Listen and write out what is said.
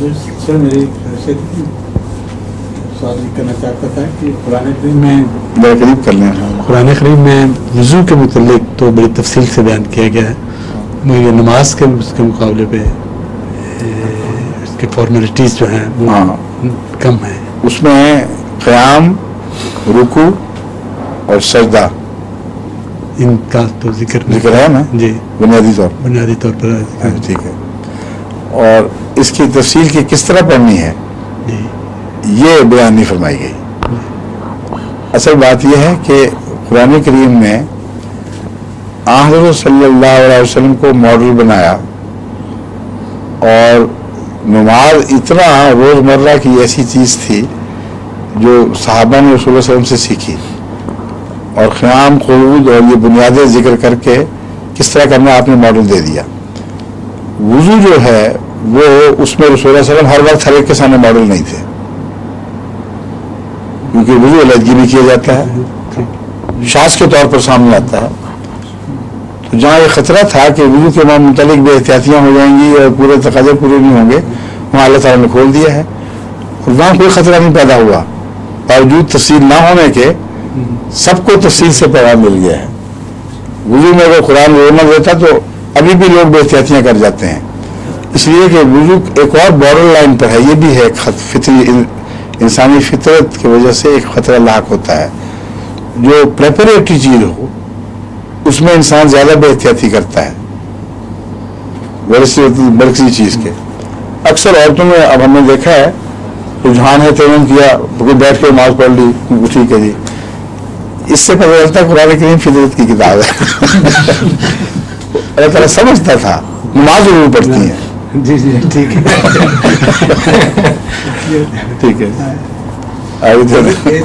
سر میری سوال کرنا چاہتا تھا کہ قرآن کریم میں قریب کر لیں. قرآن کریم میں وضو کے متعلق تو بڑی تفصیل سے بیان کیا گیا ہے، مگر نماز کے اس کے مقابلے پہ اس کے فارمیلٹیز جو ہیں وہ کم ہیں. اس میں قیام، رکوع اور سجدہ ان کا تو ذکر ہے نا جی، بنیادی طور پر ٹھیک ہے. اور اس کی تفصیل کی کس طرح پڑھنی ہے جی یہ بیان نہیں فرمائی گئی. اصل بات یہ ہے کہ قرآن کریم میں حضرت صلی اللہ علیہ وسلم کو ماڈل بنایا، اور نماز اتنا روزمرہ کی ایسی چیز تھی جو صحابہ نے رسول اللہ علیہ وسلم سے سیکھی، اور قیام، قعود اور یہ بنیادیں ذکر کر کے کس طرح کرنا آپ نے ماڈل دے دیا. وضو جو ہے وہ اس میں رسول اللہ علیہ وسلم ہر وقت ہر ایک کے سامنے ماڈل نہیں تھے، کیونکہ وضو علیحدگی میں کیا جاتا ہے، شاذ کے طور پر سامنے آتا ہے. تو جہاں یہ خطرہ تھا کہ وضو کے متعلق بے احتیاطیاں ہو جائیں گی اور پورے تقاضے پورے نہیں ہوں گے، وہاں اللہ تعالیٰ نے کھول دیا ہے، اور وہاں کوئی خطرہ نہیں پیدا ہوا. باوجود تفصیل نہ ہونے کے سب کو تفصیل سے پیغام مل گیا ہے. وضو میں اگر قرآن نہ دیتا تو ابھی بھی لوگ بے احتیاطیاں کر جاتے ہیں، اس لیے کہ وضو ایک اور بارڈر لائن پر ہے. یہ بھی ہے فطری، انسانی فطرت کی وجہ سے ایک خطرہ لاحق ہوتا ہے. جو پریپریٹری چیز ہو اس میں انسان زیادہ بے احتیاطی کرتا ہے برکسی چیز کے. اکثر عورتوں میں اب ہم نے دیکھا ہے رجحان ہے، تیمم کیا، بیٹھ کے نماز پڑھ لی، ٹھیک ہے جی. اس سے پتہ چلتا ہے قرآن کریم فطرت کی کتاب ہے. اللہ تعالیٰ سمجھتا تھا نماز ضرور پڑھتی ہیں. جی جی ٹھیک ہے ٹھیک ہے آگے